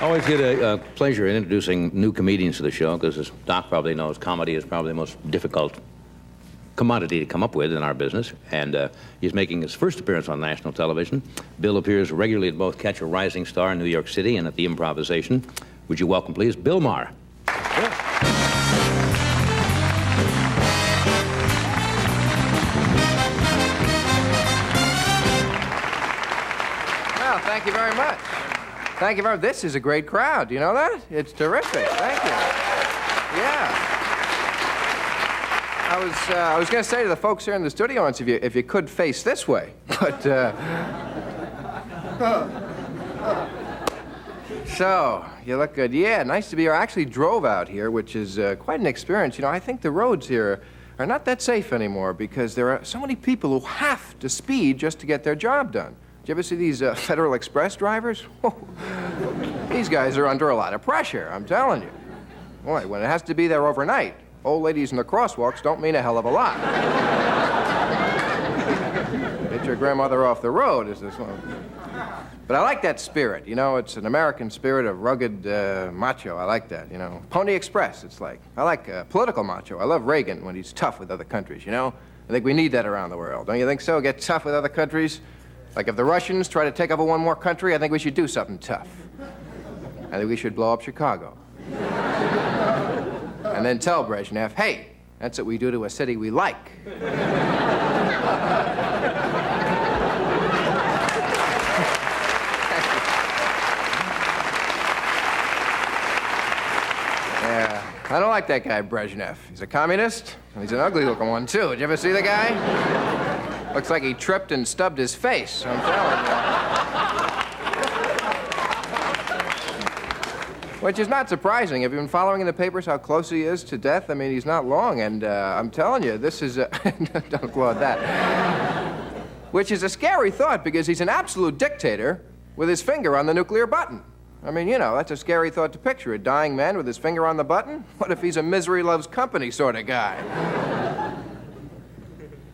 Always get a pleasure in introducing new comedians to the show, because as Doc probably knows, comedy is probably the most difficult commodity to come up with in our business, and he's making his first appearance on national television. Bill appears regularly at both Catch a Rising Star in New York City and at the Improvisation. Would you welcome, please, Bill Maher. Well, thank you very much. Thank you very much. This is a great crowd. You know that? It's terrific. Thank you. Yeah. I was going to say to the folks here in the studio audience, if you could face this way, but so you look good. Yeah, nice to be here. I actually drove out here, which is quite an experience. You know, I think the roads here are not that safe anymore because there are so many people who have to speed just to get their job done. Did you ever see these Federal Express drivers? Whoa. These guys are under a lot of pressure, I'm telling you. Boy, when it has to be there overnight, old ladies in the crosswalks don't mean a hell of a lot. Get your grandmother off the road is this one. But I like that spirit, you know, it's an American spirit of rugged macho. I like that, you know. Pony Express, it's like. I like political macho. I love Reagan when he's tough with other countries, you know. I think we need that around the world. Don't you think so? Get tough with other countries? Like if the Russians try to take over one more country, I think we should do something tough. I think we should blow up Chicago. And then tell Brezhnev, hey, that's what we do to a city we like. Yeah, I don't like that guy, Brezhnev. He's a communist, and he's an ugly-looking one, too. Did you ever see the guy? Looks like he tripped and stubbed his face, I'm telling you. Which is not surprising. Have you been following in the papers how close he is to death? I mean, he's not long, and I'm telling you, this is don't applaud that. Which is a scary thought, because he's an absolute dictator with his finger on the nuclear button. I mean, you know, that's a scary thought to picture, a dying man with his finger on the button. What if he's a misery loves company sort of guy?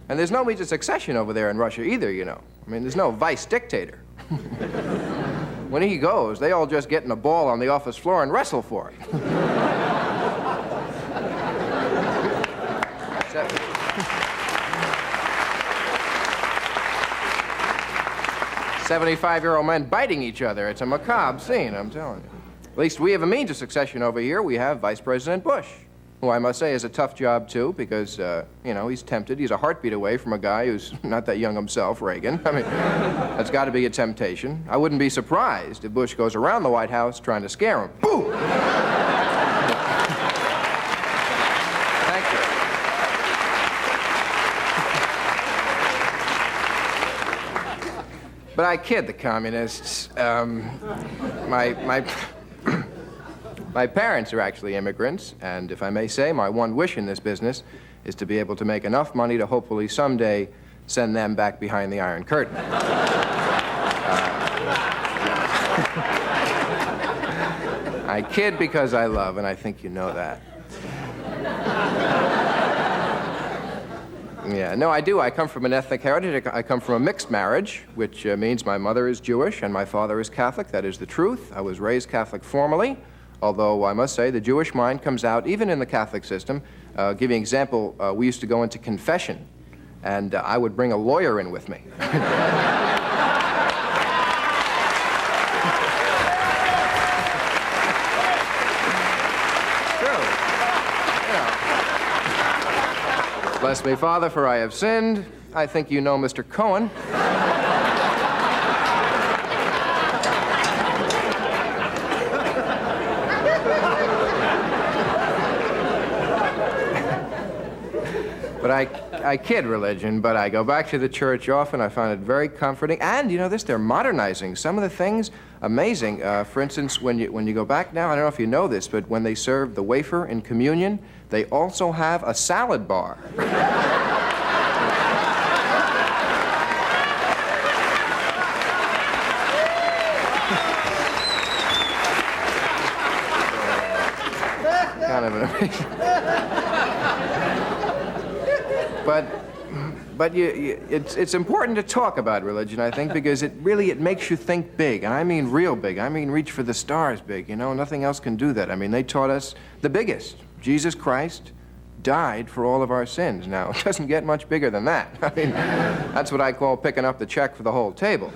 And there's no means of succession over there in Russia either, you know. I mean, there's no vice dictator. When he goes, they all just get in a ball on the office floor and wrestle for it. 75-year-old men biting each other. It's a macabre scene, I'm telling you. At least we have a means of succession over here. We have Vice President Bush, who I must say is a tough job, too, because, you know, he's tempted. He's a heartbeat away from a guy who's not that young himself, Reagan. I mean, that's got to be a temptation. I wouldn't be surprised if Bush goes around the White House trying to scare him. Boo! Thank you. But I kid the communists. My parents are actually immigrants, and if I may say, my one wish in this business is to be able to make enough money to hopefully someday send them back behind the Iron Curtain. I kid because I love, and I think you know that. Yeah, no, I do. I come from an ethnic heritage. I come from a mixed marriage, which means my mother is Jewish and my father is Catholic. That is the truth. I was raised Catholic formally. Although I must say the Jewish mind comes out, even in the Catholic system. Give you an example, we used to go into confession, and I would bring a lawyer in with me. True. You know. Bless me, Father, for I have sinned. I think you know Mr. Cohen. But I kid religion, but I go back to the church often. I find it very comforting. And, you know this, they're modernizing some of the things. Amazing. For instance, when you go back now, I don't know if you know this, but when they serve the wafer in communion, they also have a salad bar. Kind of an amazing... But it's important to talk about religion, I think, because it makes you think big, and I mean real big. I mean reach for the stars big, you know? Nothing else can do that. I mean, they taught us the biggest. Jesus Christ died for all of our sins. Now, it doesn't get much bigger than that. I mean, that's what I call picking up the check for the whole table.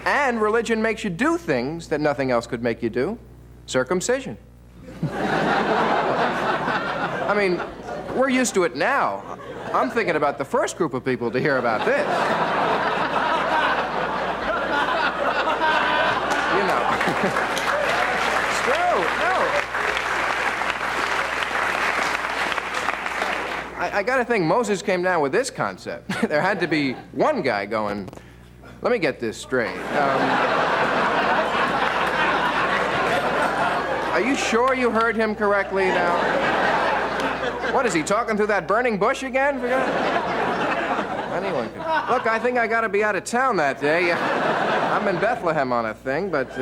And religion makes you do things that nothing else could make you do. Circumcision. I mean, we're used to it now. I'm thinking about the first group of people to hear about this. You know. It's true. No. I gotta think Moses came down with this concept. There had to be one guy going, let me get this straight. Are you sure you heard him correctly now? What, is he talking through that burning bush again? Anyone could. Look, I think I gotta be out of town that day. I'm in Bethlehem on a thing, but,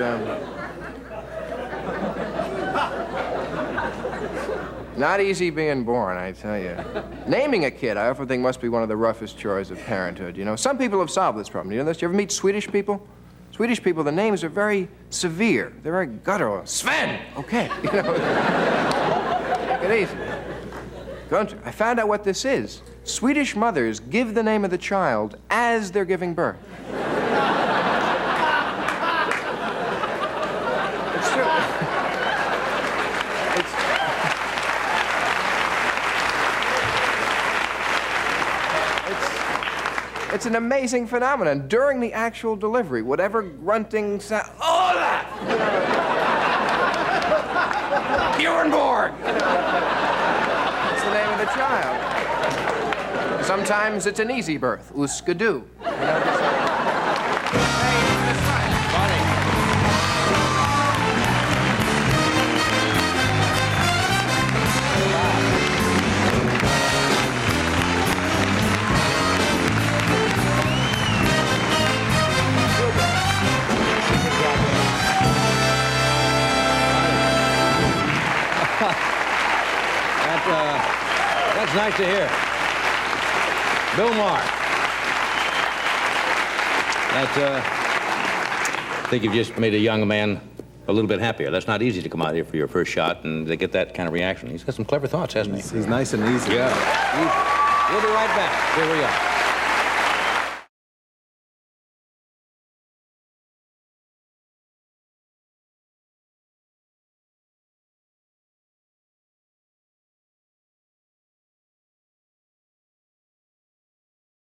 not easy being born, I tell you. Naming a kid, I often think, must be one of the roughest chores of parenthood, you know. Some people have solved this problem. You know this? You ever meet Swedish people? Swedish people, the names are very severe. They're very guttural. Sven! Okay. You know. Take it easy. Gunther, I found out what this is. Swedish mothers give the name of the child as they're giving birth. It's true. It's an amazing phenomenon. During the actual delivery, whatever grunting sound, Ola! Bjornborg! It's the name of the child. Sometimes it's an easy birth, Uskadu. That's nice to hear. Bill Maher. I think you've just made a young man a little bit happier. That's not easy to come out here for your first shot and to get that kind of reaction. He's got some clever thoughts, hasn't he? He's nice and easy. Yeah. We'll be right back. Here we are.